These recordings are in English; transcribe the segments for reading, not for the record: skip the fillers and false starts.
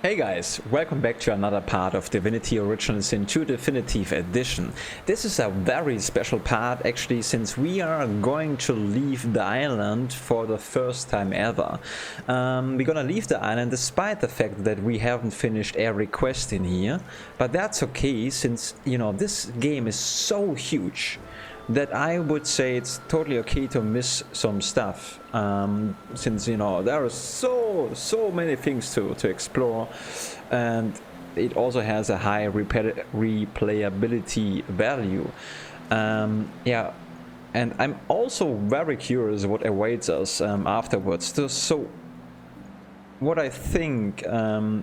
Hey guys, welcome back to another part of Divinity Original Sin 2 Definitive Edition. This is a very special part actually, since we are going to leave the island for the first time ever. We're gonna leave the island despite the fact that we haven't finished every quest in here, but that's okay since, you know, this game is so huge that I would say it's totally okay to miss some stuff, since, you know, there are so many things to explore, and it also has a high replayability value. Yeah, and I'm also very curious what awaits us afterwards. So what I think I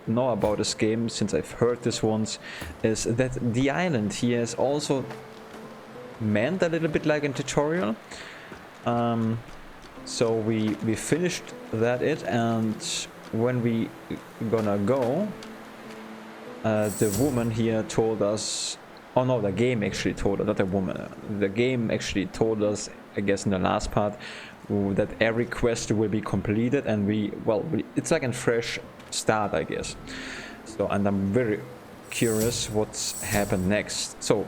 know about this game, since I've heard this once, is that the island here is also meant a little bit like a tutorial. So we finished that and when we gonna go, the woman here told us, oh no, the game actually told us, not the woman, the game actually told us, I guess in the last part, that every quest will be completed, and it's like a fresh start, I guess. So, and I'm very curious what's happened next. So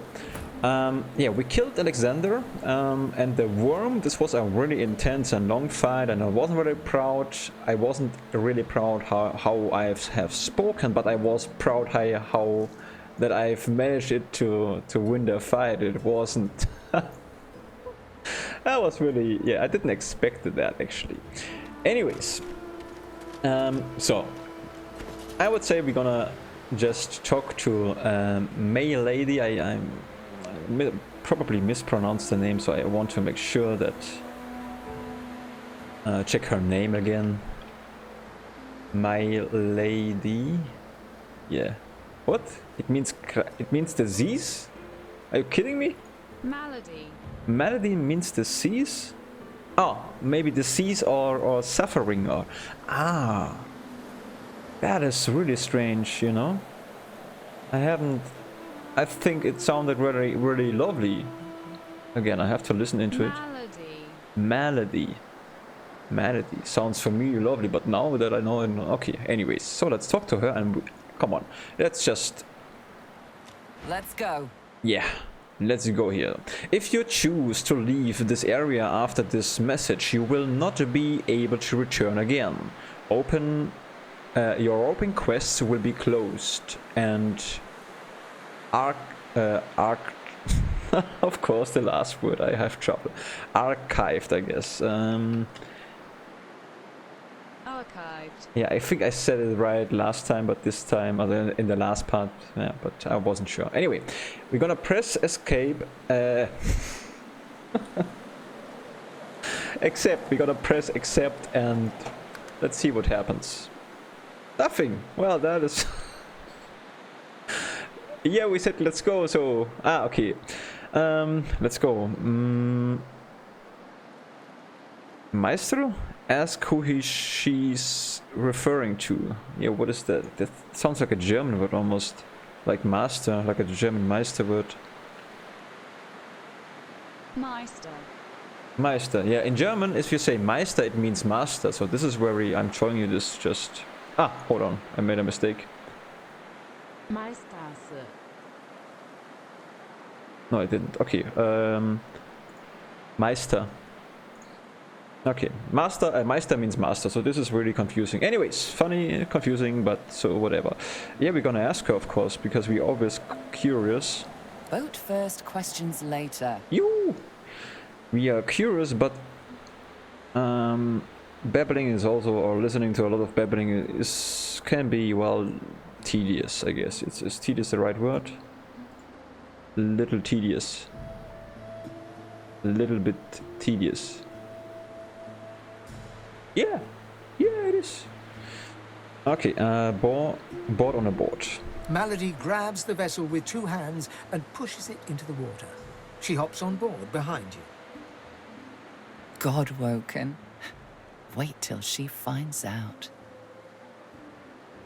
yeah, we killed Alexander and the worm. This was a really intense and long fight, and I wasn't really proud. I wasn't really proud how I have spoken, but I was proud how that I've managed it to win the fight. It wasn't. That was really, yeah, I didn't expect that actually. Anyways, so I would say we're gonna just talk to May Lady. I probably mispronounced the name, so I want to make sure that check her name again. My Lady. Yeah. What? It means disease? Are you kidding me? Malady. Malady means disease? Oh, maybe disease or suffering or that is really strange, you know. I think it sounded really lovely. Again, I have to listen into it. Malady. Malady. Sounds familiar, lovely, but now that I know it, okay, anyways. So let's talk to her and come on. Let's go. Yeah, let's go here. If you choose to leave this area after this message, you will not be able to return again. Your open quests will be closed and of course, the last word, I have trouble. Archived, I guess. Archived. Yeah, I think I said it right last time, but this time, in the last part, yeah, but I wasn't sure. Anyway, we're gonna press escape. Accept. We're gonna press accept, and let's see what happens. Nothing. Well, that is. Yeah, we said let's go, so... okay. Let's go. Maestro? Ask who she's referring to. Yeah, what is that? That sounds like a German word almost. Like master, like a German Meister word. Meister. Meister. Yeah, in German, if you say Meister, it means master. So this is where I'm showing you this just... hold on. I made a mistake. Meister. No, I didn't. Okay. Meister. Okay. Meister means master, so this is really confusing. Anyways, funny, confusing, but so whatever. Yeah, we're gonna ask her, of course, because we're always curious. Vote first, questions later. We are curious, but babbling is also, or listening to a lot of babbling can be, well, tedious, I guess. Is tedious the right word? Little tedious. A little bit tedious. Yeah, it is. Okay, board on a board. Malady grabs the vessel with two hands and pushes it into the water. She hops on board behind you. God-woken. Wait till she finds out.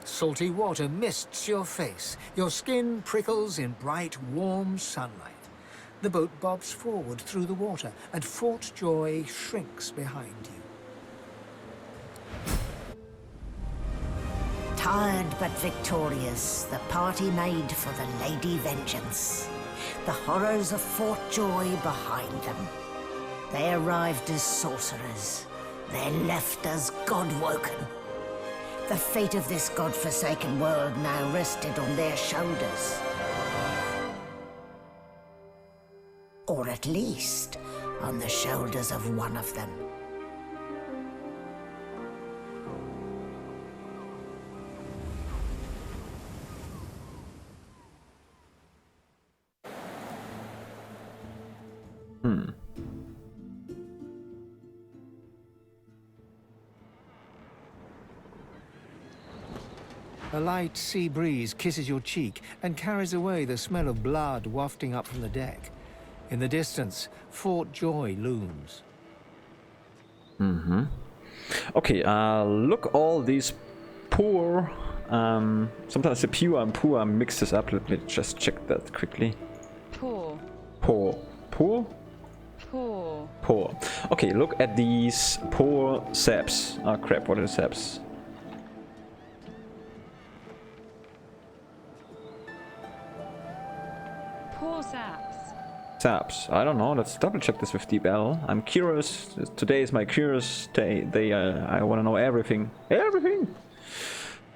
Salty water mists your face. Your skin prickles in bright, warm sunlight. The boat bobs forward through the water, and Fort Joy shrinks behind you. Tired but victorious, the party made for the Lady Vengeance. The horrors of Fort Joy behind them. They arrived as sorcerers. They left as godwoken. The fate of this godforsaken world now rested on their shoulders. Or at least, on the shoulders of one of them. A light sea breeze kisses your cheek and carries away the smell of blood wafting up from the deck. In the distance, Fort Joy looms. Okay, look, all these poor, sometimes the pure and poor mixes up. Let me just check that quickly. Poor. Poor. Poor? Poor. Poor. Okay, look at these poor saps. Oh crap, what are the saps? Poor saps. Saps. I don't know. Let's double check this with DeepL. I'm curious. Today is my curious day. I want to know everything. Everything.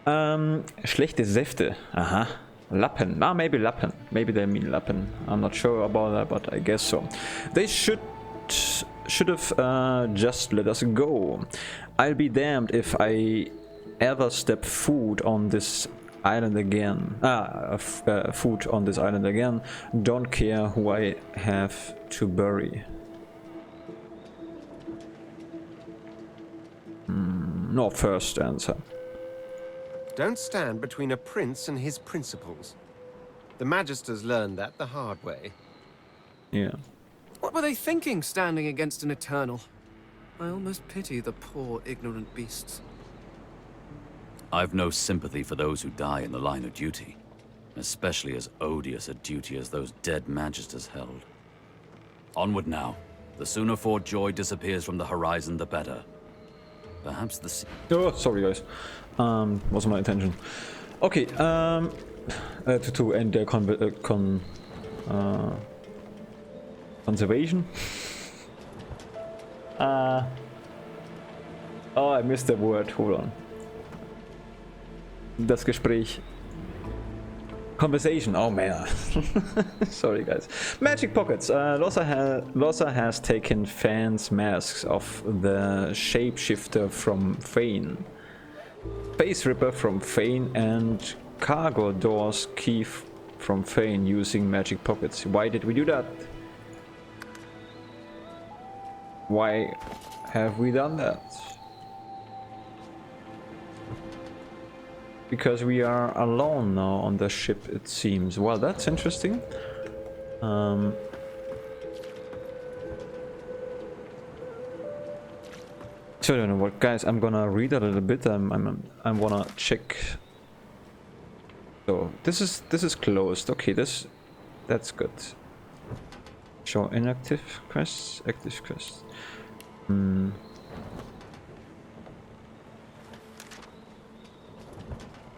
Schlechte Säfte. Aha. Lappen. Ah, maybe Lappen. Maybe they mean Lappen. I'm not sure about that, but I guess so. They should have just let us go. I'll be damned if I ever step foot on this island again. Foot on this island again. Don't care who I have to bury. No first answer. Don't stand between a prince and his principles. The Magisters learned that the hard way. Yeah. What were they thinking, standing against an Eternal? I almost pity the poor, ignorant beasts. I've no sympathy for those who die in the line of duty, especially as odious a duty as those dead Magisters held. Onward now. The sooner Fort Joy disappears from the horizon, the better. Perhaps the sea... Oh, sorry guys. Wasn't my intention. Okay, to end the conservation. Oh, I missed the word. Hold on. Das Gespräch. Conversation. Oh man. Sorry guys. Magic pockets. Lossa has taken fans' masks of the shapeshifter from Fane, Face Ripper from Fane, and cargo doors key from Fane using magic pockets. Why did we do that? Why have we done that? Because we are alone now on the ship, it seems. Well, that's interesting. So I don't know what, guys. I'm gonna read a little bit. I wanna check. So this is closed. Okay, that's good. Show inactive quests, active quests.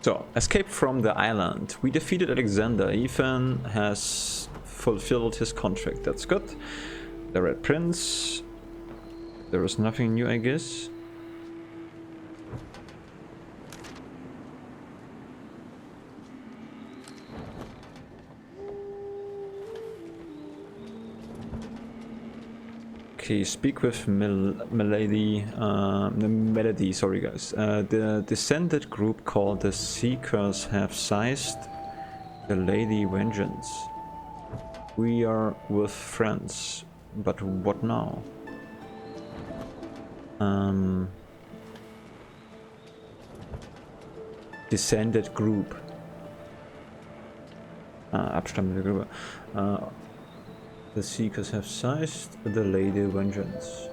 So, escape from the island. We defeated Alexander. Ethan has fulfilled his contract. That's good. The Red Prince. There is nothing new, I guess. Okay, speak with Melody, sorry guys. The descended group called the Seekers have seized the Lady Vengeance. We are with friends, but what now? Descended group. Abstammende Gruppe. The Seekers have seized the Lady Vengeance.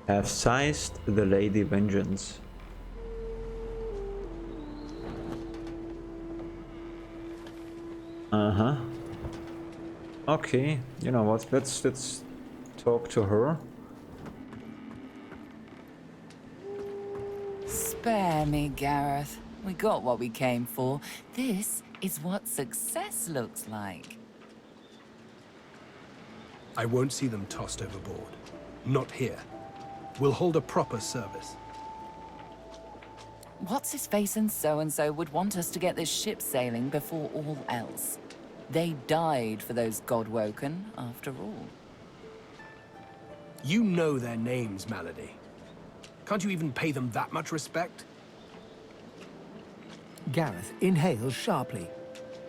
Have seized the Lady Vengeance. Okay, you know what? Let's talk to her. Spare me, Gareth. We got what we came for. This is what success looks like. I won't see them tossed overboard. Not here. We'll hold a proper service. What's-his-face and so-and-so would want us to get this ship sailing before all else. They died for those Godwoken, after all. You know their names, Malady. Can't you even pay them that much respect? Gareth inhales sharply,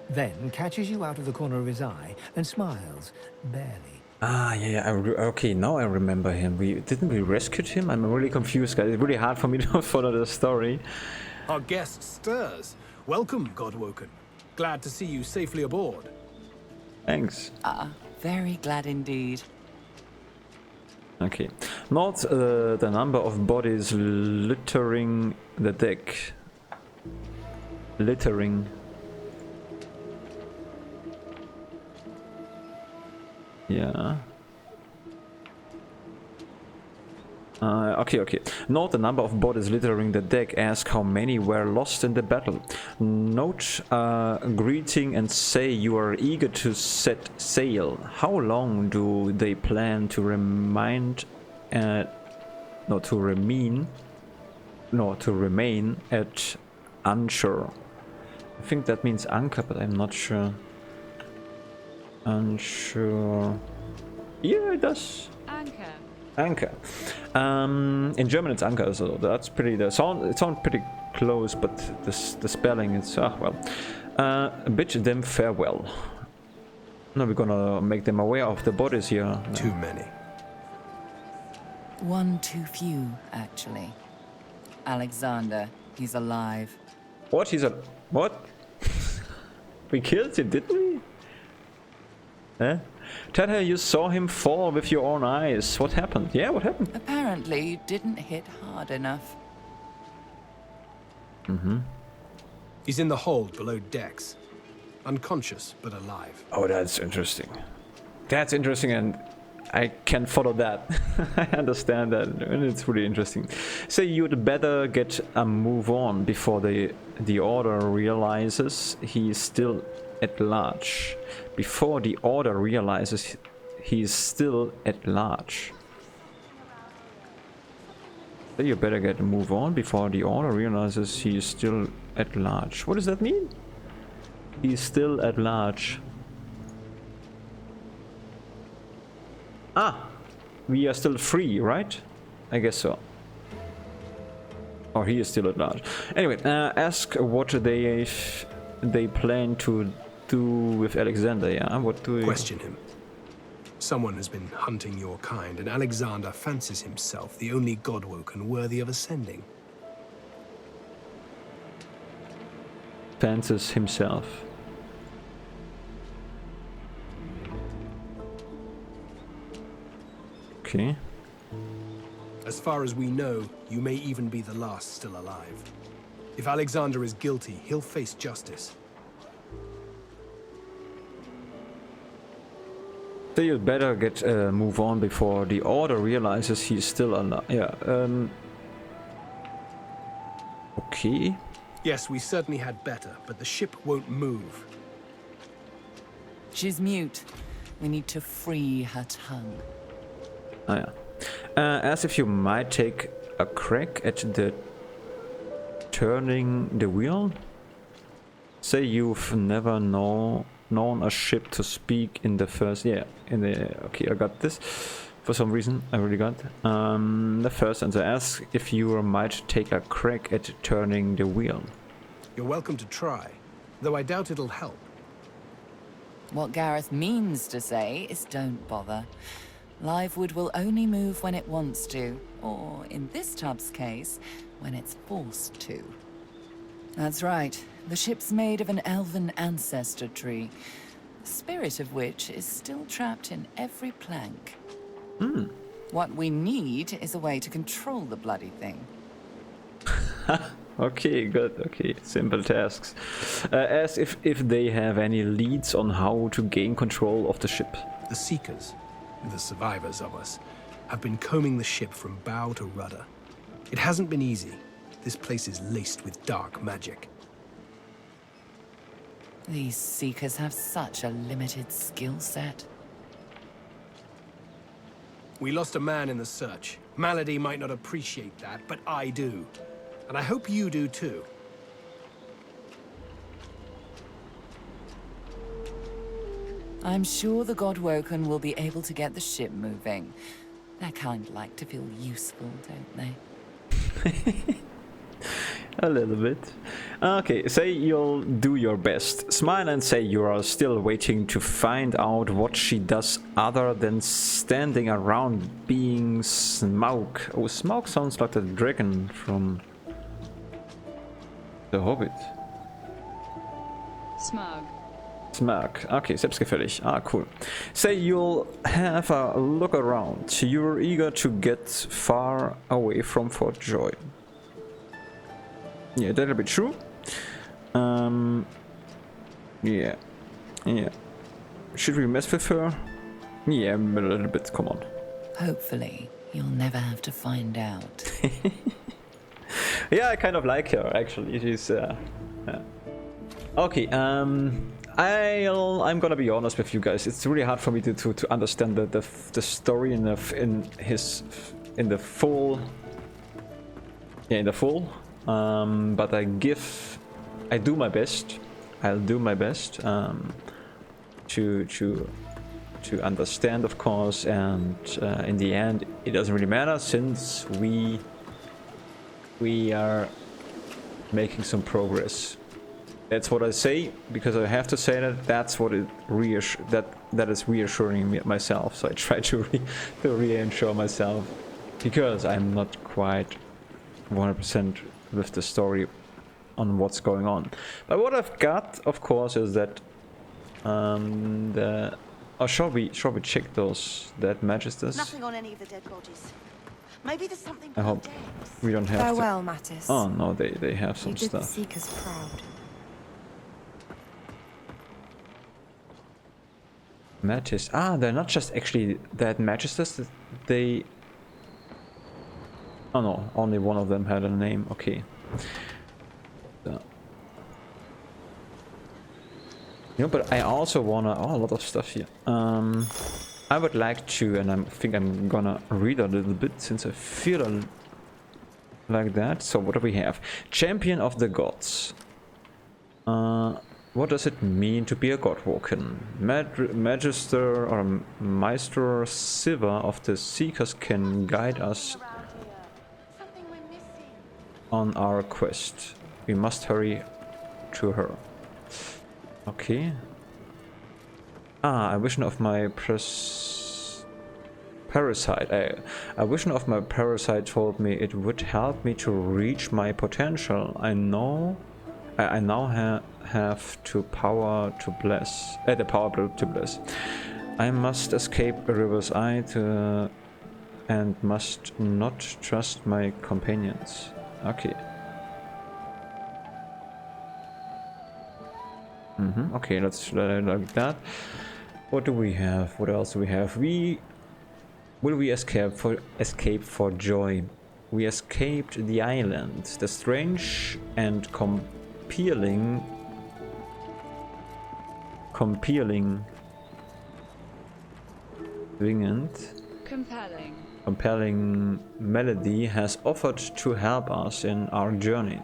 then catches you out of the corner of his eye and smiles, barely. Ah, yeah, okay, now I remember him. Didn't we rescued him? I'm really confused, guys. It's really hard for me to follow the story. Our guest stirs. Welcome, Godwoken. Glad to see you safely aboard. Thanks. Very glad indeed. Okay. Note the number of bodies littering the deck. Littering. Yeah. Okay. Note the number of bodies littering the deck. Ask how many were lost in the battle. Note greeting and say you are eager to set sail. How long do they plan to remain at Anchor? I think that means anchor, but I'm not sure. Unsure. Yeah, it does. Anchor. Anchor. In German it's Anchor, so that's pretty. It sounds pretty close, but the spelling is bid them farewell. Now we're gonna make them aware of the bodies here. Too many. One too few, actually. Alexander, he's alive. What? What? We killed him, didn't we? Huh? Tell her you saw him fall with your own eyes. What happened? Yeah, what happened? Apparently, you didn't hit hard enough. He's in the hold below decks. Unconscious, but alive. Oh, that's interesting. That's interesting, and I can follow that. I understand that, and it's really interesting. Say you'd better get a move on before the Order realizes he's still at large. Before the Order realizes he's still at large. Say you better get a move on before the Order realizes he's still at large. What does that mean? He's still at large. Ah, we are still free, right? I guess so. Or he is still at large. Anyway, ask what they plan to do with Alexander. Yeah, what do we question him? Someone has been hunting your kind, and Alexander fancies himself the only Godwoken worthy of ascending. Fancies himself. Okay. As far as we know, you may even be the last still alive. If Alexander is guilty, he'll face justice. So you'd better get move on before the Order realizes he's still alive. Yeah. Okay. Yes, we certainly had better, but the ship won't move. She's mute. We need to free her tongue. Oh yeah. As if you might take a crack at the turning the wheel. Say you've never known a ship to speak in the first. Yeah. Okay, I got this. For some reason, I really got the first answer. Ask if you might take a crack at turning the wheel. You're welcome to try, though I doubt it'll help. What Gareth means to say is don't bother. Livewood will only move when it wants to, or in this tub's case, when it's forced to. That's right. The ship's made of an elven ancestor tree, the spirit of which is still trapped in every plank. What we need is a way to control the bloody thing. Okay, good. Okay, simple tasks. As if they have any leads on how to gain control of the ship. The Seekers, the survivors of us, have been combing the ship from bow to rudder. It hasn't been easy. This place is laced with dark magic. These Seekers have such a limited skill set. We lost a man in the search. Malady might not appreciate that, but I do. And I hope you do too. I'm sure the Godwoken will be able to get the ship moving. They kind of like to feel useful, don't they? A little bit. Okay, say you'll do your best. Smile and say you are still waiting to find out what she does other than standing around being Smaug. Oh, Smaug sounds like the dragon from The Hobbit. Smug. Smaug. Okay, selbstgefällig. Ah, cool. Say you'll have a look around. You're eager to get far away from Fort Joy. Yeah, that'll be true. Yeah. Should we mess with her? Yeah, a little bit, come on. Hopefully, you'll never have to find out. Yeah, I kind of like her, actually. She's, yeah. Okay, I'm gonna be honest with you guys. It's really hard for me to understand the story in the full. Yeah, in the full. But I do my best. I'll do my best to understand, of course, and in the end, it doesn't really matter since we are making some progress. That's what I say because I have to say that. That's what it that is reassuring me myself. So I try to reassure myself because I'm not quite 100% with the story on what's going on. But what I've got, of course, is that shall we check those dead magisters? Nothing on any of the dead bodies. Maybe there's something. I hope we don't have Farewell, Mattis. Oh no, they have some You did the stuff. Seekers proud. Mattis. Ah, they're not just actually dead magisters. They. Oh no, only one of them had a name. Okay. So. You know, but I also wanna. Oh, a lot of stuff here. I would like to, and I think I'm gonna read a little bit since I feel like that. So what do we have? Champion of the Gods. What does it mean to be a Godwoken? Magister or Maestro Siva of the Seekers can guide us on our quest. We must hurry to her. Okay. Ah, a vision of my parasite. A vision of my parasite told me it would help me to reach my potential. I now have the power to bless. I must escape a river's eye and must not trust my companions. Okay. Okay, let's like that. What do we have? What else do we have? Will we escape for joy? We escaped the island. The strange and compelling melody has offered to help us in our journey.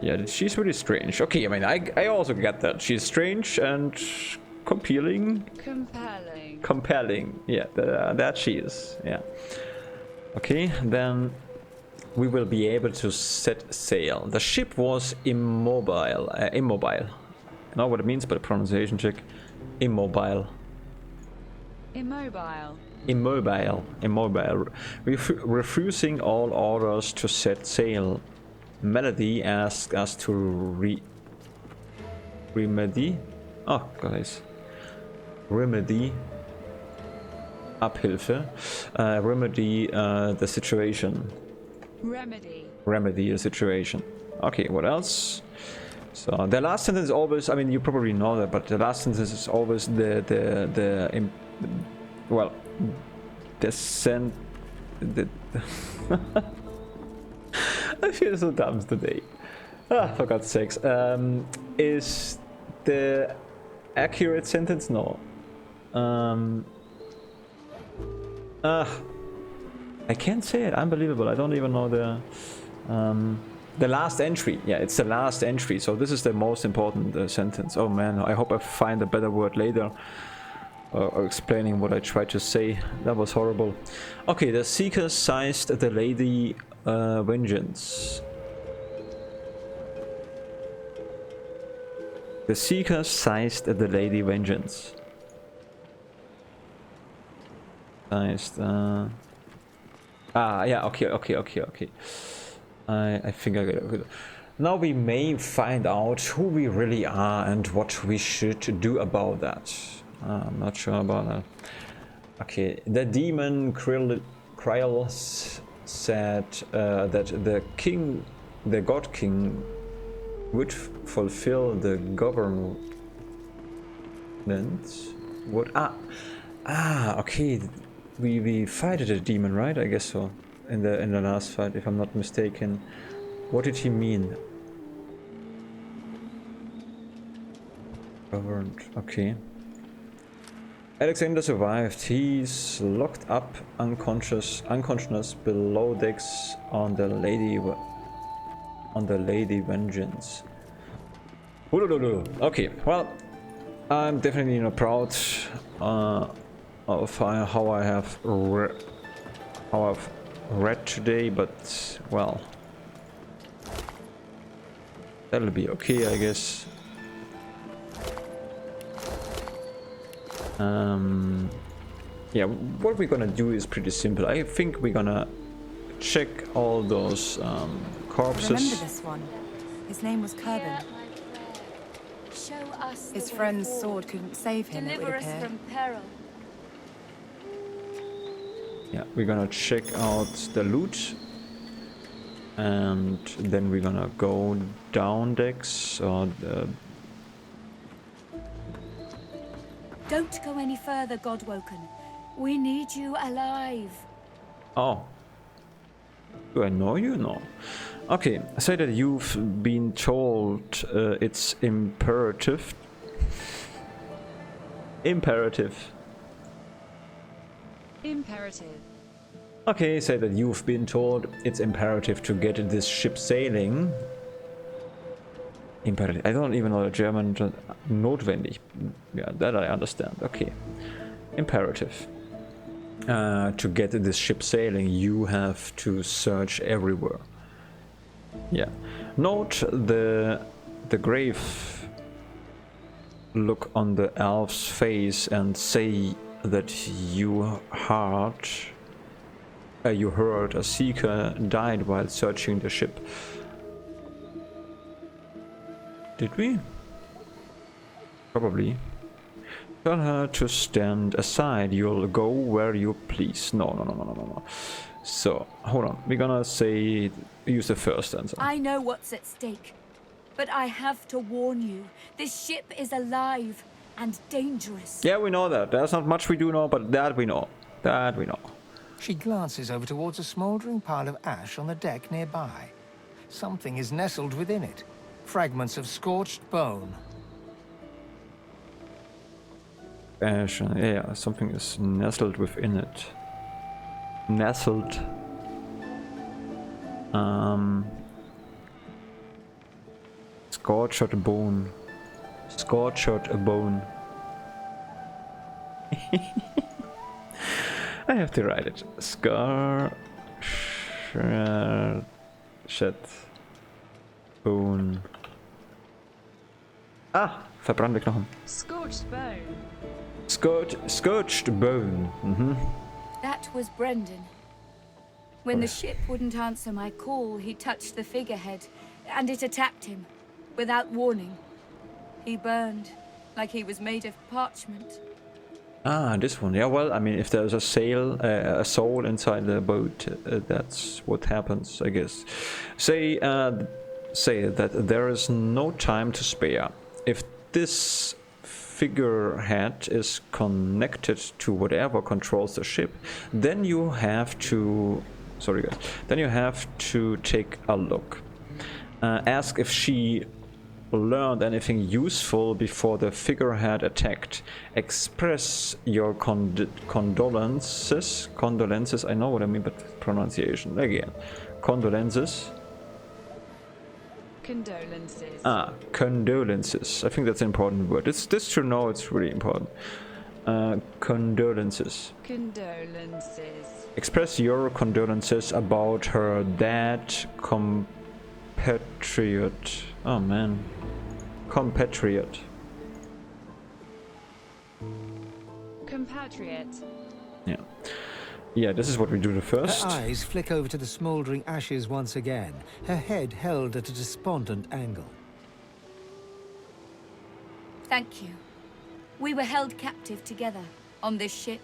Yeah, she's really strange. Okay, I mean, I also get that. She's strange and compelling. Yeah, that she is. Yeah. Okay, then we will be able to set sail. The ship was immobile. I know what it means, but a pronunciation check. Immobile. Refusing all orders to set sail. Melody asked us to remedy. Oh, guys. Remedy. Abhilfe. Remedy the situation. Remedy the situation. Okay, what else? So the last sentence is always, I mean, you probably know that, but the last sentence is always the I feel so dumb today. Ah, for God's sakes. Is the accurate sentence? No. I can't say it. Unbelievable. I don't even know the last entry. Yeah, it's the last entry. So this is the most important sentence. Oh man, I hope I find a better word later. Explaining what I tried to say. That was horrible. Okay, the Seeker seized the Lady Vengeance. The Seeker seized the Lady Vengeance. Seized, yeah, okay. I think I get it. Now we may find out who we really are and what we should do about that. I'm not sure about that. Okay, the demon Kryl said that the God King, would fulfill the government. Would okay. We fighted a demon, right? I guess so. In the last fight, if I'm not mistaken. What did he mean? Governed. Okay. Alexander survived. He's locked up unconsciousness below decks on the Lady Vengeance. Okay, well, I'm definitely not proud of how I've read today, but well, that'll be okay, I guess. Yeah, what we're gonna do is pretty simple. I think we're gonna check all those corpses. Remember this one? His name was Kerbin. His friend's sword couldn't save him, it would appear. from peril. Yeah, we're gonna check out the loot. And then we're gonna go down decks or Don't go any further, Godwoken. We need you alive. Oh. Do I know you? No. Okay, say that you've been told it's imperative. Imperative. Okay, say that you've been told it's imperative to get this ship sailing. Imperative. I don't even know the German. Notwendig. Yeah, that I understand. Okay. Imperative. To get this ship sailing, you have to search everywhere. Yeah. Note the grave look on the elf's face and say that you heard a seeker died while searching the ship. Did we? Probably. Tell her to stand aside. You'll go where you please. No. So, hold on. We're gonna say use the first answer. I know what's at stake, but I have to warn you. This ship is alive and dangerous. Yeah, we know that. There's not much we do know, but that we know. That we know. She glances over towards a smouldering pile of ash on the deck nearby. Something is nestled within it. Fragments of scorched bone. Ash, yeah, something is nestled within it. Nestled. Scorched bone. Scorched bone. I have to write it. Scorched bone. Ah, verbrannte Knochen. Scorched bone. Scorched bone. That was Brendan. When the ship wouldn't answer my call, he touched the figurehead, and it attacked him, without warning. He burned, like he was made of parchment. Ah, this one. Yeah, well, I mean, if there's a soul inside the boat, that's what happens, I guess. Say that there is no time to spare. If this figurehead is connected to whatever controls the ship, then you have to sorry guys. Then you have to take a look. Ask if she learned anything useful before the figurehead attacked. Express your condolences. Condolences, I know what I mean, but pronunciation again. Condolences. Condolences. Ah, condolences. I think that's an important word. It's this to know. It's really important. Condolences. Condolences. Express your condolences about her dead compatriot. Oh man. Compatriot. Compatriot. Yeah. Yeah, this is what we do the first. Her eyes flick over to the smouldering ashes once again, her head held at a despondent angle. Thank you. We were held captive together on this ship.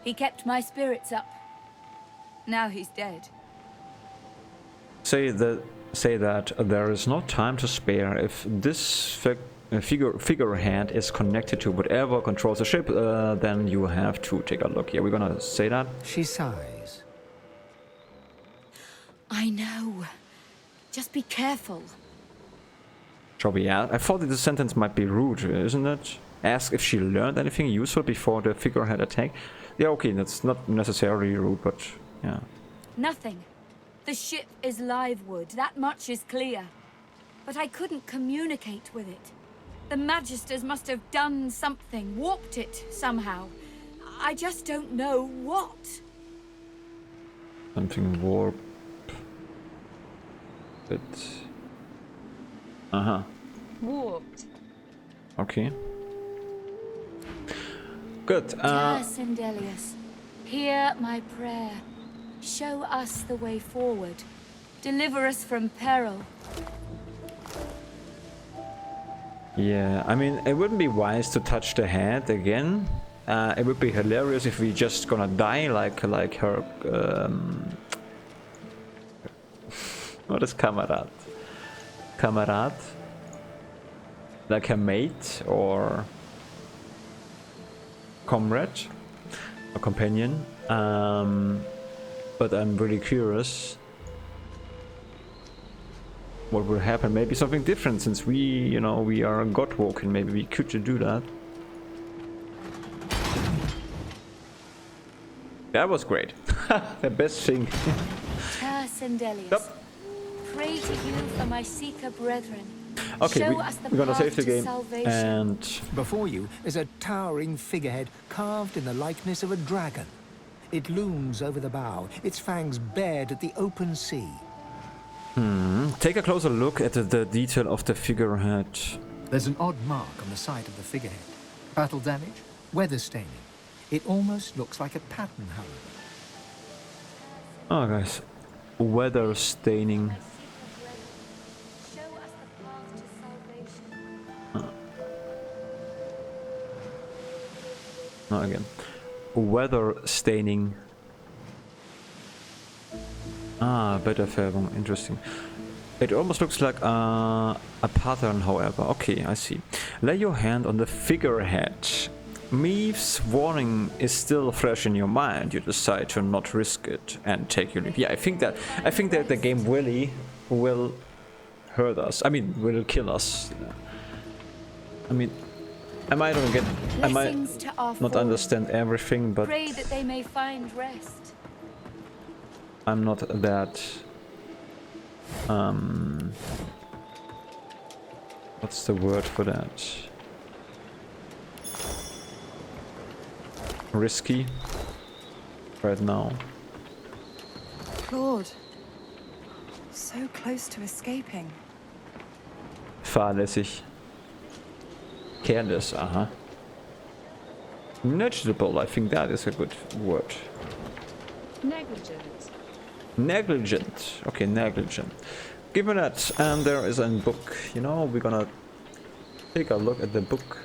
He kept my spirits up. Now he's dead. Say that there is no time to spare. If this figurehead is connected to whatever controls the ship, then you have to take a look. Yeah, we're gonna say that. She sighs. I know. Just be careful. Shall we add? I thought that the sentence might be rude, isn't it? Ask if she learned anything useful before the figurehead attack. Yeah, okay, that's not necessarily rude, but yeah. Nothing. The ship is live wood, that much is clear. But I couldn't communicate with it. The Magisters must have done something, warped it somehow. I just don't know what. Something warp. But... Uh-huh. Warped. Okay. Good. Sindelius, hear my prayer. Show us the way forward. Deliver us from peril. Yeah, I mean, it wouldn't be wise to touch the head again. It would be hilarious if we just gonna die like her. What is Kamerad? Kamerad? Like her mate or comrade or companion. But I'm really curious what will happen. Maybe something different, since we, you know, we are god walking. Maybe we could do that. That was great. The best thing. Sindelius, Yep. pray to you for my Seeker brethren. Okay, Show us the we're gonna path save the to game, salvation. and Before you is a towering figurehead carved in the likeness of a dragon. It looms over the bow, its fangs bared at the open sea. take a closer look at the detail of the figurehead. There's an odd mark on the side of the figurehead. Battle damage, weather staining. It almost looks like a pattern, however. Oh, guys, weather staining. My Seeker brethren, show us the path to salvation. No, again, weather staining. Ah, Wetterfärbung, interesting. It almost looks like a pattern, however. Okay, I see. Lay your hand on the figurehead. Meave's warning is still fresh in your mind. You decide to not risk it and take your leave. Yeah, I think that the game really will hurt us. I mean, will kill us. I mean, I might Blessings to our not fallen. understand everything, but Pray that they may find rest. I'm not that what's the word for that? Risky right now. Claude. So close to escaping. Fahrlässig. Careless, aha. Negligible, I think that is a good word. Negligent. Negligent. Okay, negligent. Given that, and there is a book. You know, we're gonna take a look at the book.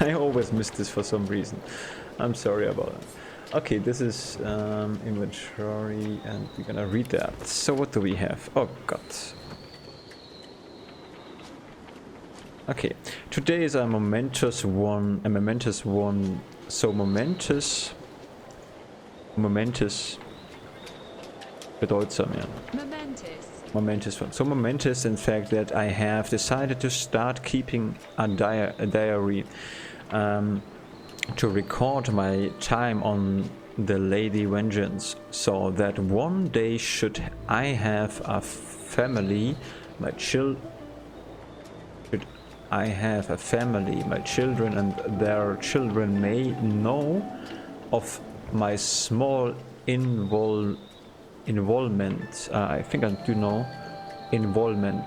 I always miss this for some reason. I'm sorry about it. Okay, this is inventory, and we're gonna read that. So what do we have? Oh god. Okay, today is a momentous one, so momentous, bedeutsam, ja. Momentous one. So momentous, in fact, that I have decided to start keeping a diary to record my time on the Lady Vengeance, so that one day should I have a family, my children and their children may know of my small involvement. I think I do know involvement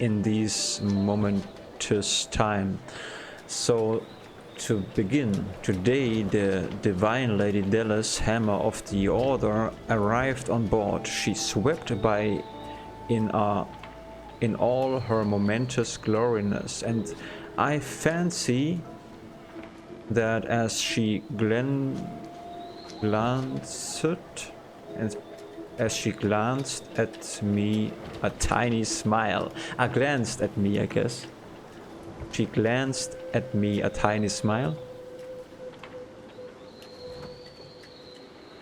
in this momentous time. So to begin, today the divine Lady Della's hammer of the Order arrived on board. She swept by in all her momentous gloriness, and I fancy that as she glanced at me, a tiny smile. Glanced at me, I guess. She glanced at me, a tiny smile.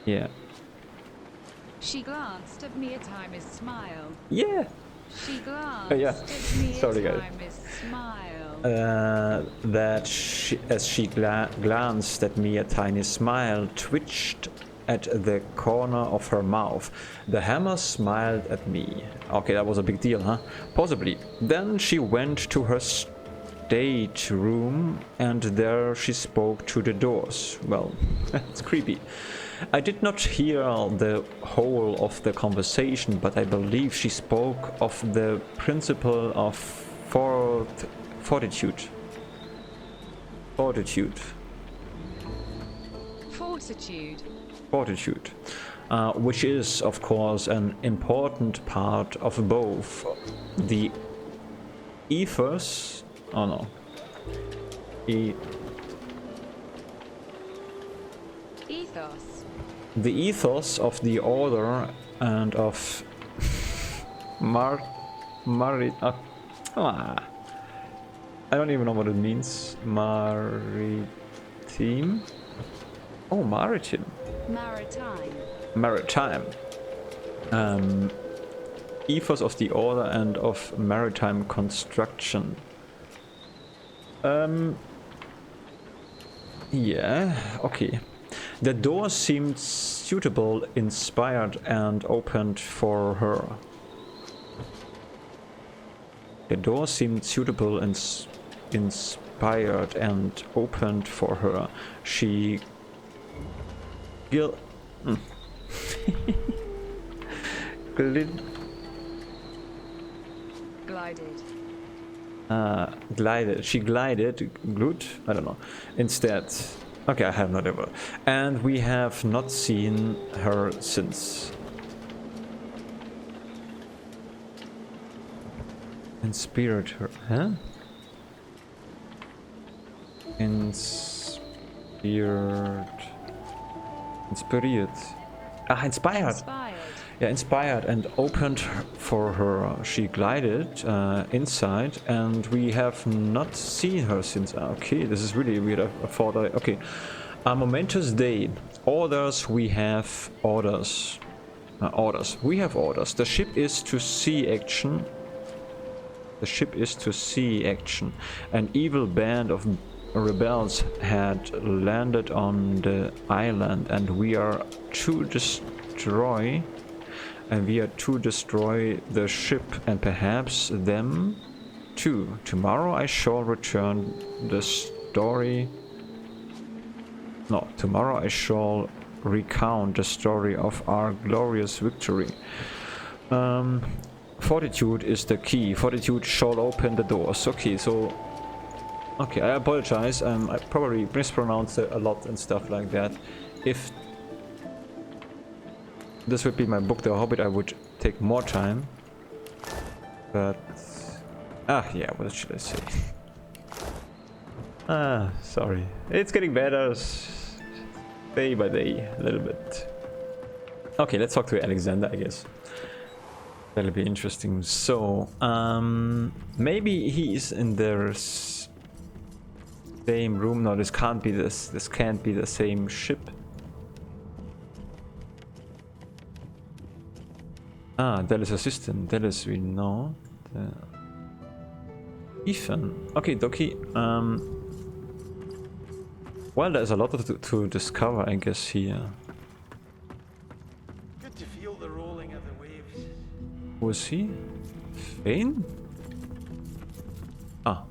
Yeah. She glanced at me, a tiny smile. Yeah. She glanced Yeah. at me, Sorry, a guys. tiny smile. That as she glanced at me, a tiny smile twitched at the corner of her mouth. The hammer smiled at me. Okay, that was a big deal, huh? Possibly. Then she went to her stateroom, and there she spoke to the doors. Well, it's creepy. I did not hear the whole of the conversation, but I believe she spoke of the principle of fortitude. Which is, of course, an important part of both the ethos. Oh no. The ethos of the Order and of I don't even know what it means. Maritime. Oh, maritime. Ethos of the Order and of maritime construction. Yeah, okay. The door seemed suitable, inspired, and opened for her. The door seemed suitable, inspired, and opened for her. She glided, I don't know, instead. Okay, I have no idea. And we have not seen her since. Inspired her, huh? Inspired. Yeah, inspired and opened for her. She glided inside, and we have not seen her since. Okay, this is really weird. I thought okay. A momentous day. Orders. We have orders. We have orders. The ship is to see action. An evil band of rebels had landed on the island, and we are to destroy the ship and perhaps them too. Tomorrow I shall return the story. No, tomorrow I shall recount the story of our glorious victory. Fortitude is the key. Fortitude shall open the doors. Okay, so... Okay, I apologize. I probably mispronounced it a lot and stuff like that. If this would be my book, The Hobbit, I would take more time. But... yeah, what should I say? Sorry. It's getting better day by day, a little bit. Okay, let's talk to Alexander, I guess. That'll be interesting. So, maybe he's in their same room. No, this can't be this. This can't be the same ship. Ah, Dallas assistant. Dallas, we know. Ethan. Okay, Doki. Well, there's a lot to discover, I guess, here. Good to feel the rolling of the waves. Who is he? Fane? Ah.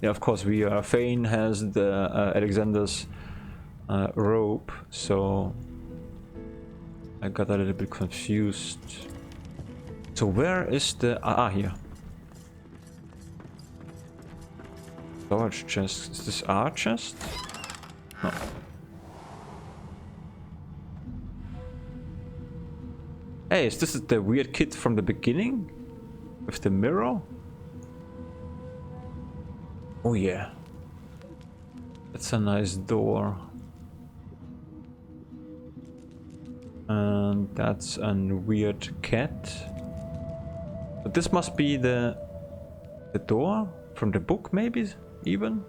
Yeah, of course, Fane has the Alexander's robe, so I got a little bit confused. So where is the... here. Storage chest. Is this our chest? No. Hey, is this the weird kid from the beginning? With the mirror? Oh yeah. That's a nice door. And that's a weird cat. But this must be the door from the book, maybe, even?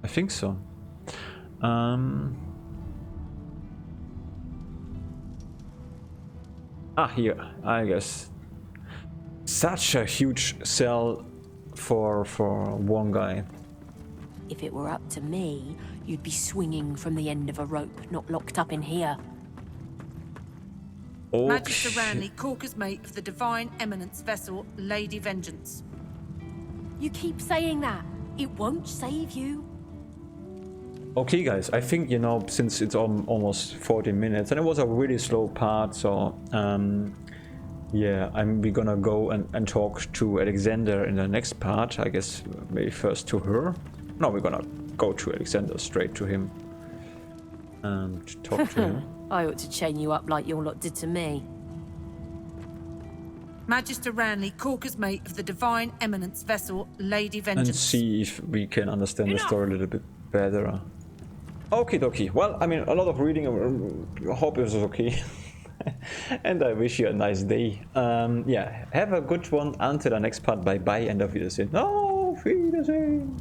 I think so. Here, I guess. Such a huge cell for one guy. If it were up to me, you'd be swinging from the end of a rope, not locked up in here. Okay. Magister Ranley, Corker's mate of the Divine Eminence vessel, Lady Vengeance. You keep saying that. It won't save you. Okay, guys, I think, you know, since it's almost 40 minutes and it was a really slow part, so yeah, we're gonna go and talk to Alexander in the next part. I guess maybe first to her. No, we're gonna go to Alexander, straight to him and talk to him. I ought to chain you up like your lot did to me. Magister Ranley, Corker's mate of the Divine Eminence vessel, Lady Vengeance. And see if we can understand the story a little bit better. Okie dokie. Well, I mean, a lot of reading. I hope it was okay. And I wish you a nice day. Yeah, have a good one. Until the next part. Bye bye and auf Wiedersehen. Auf Wiedersehen.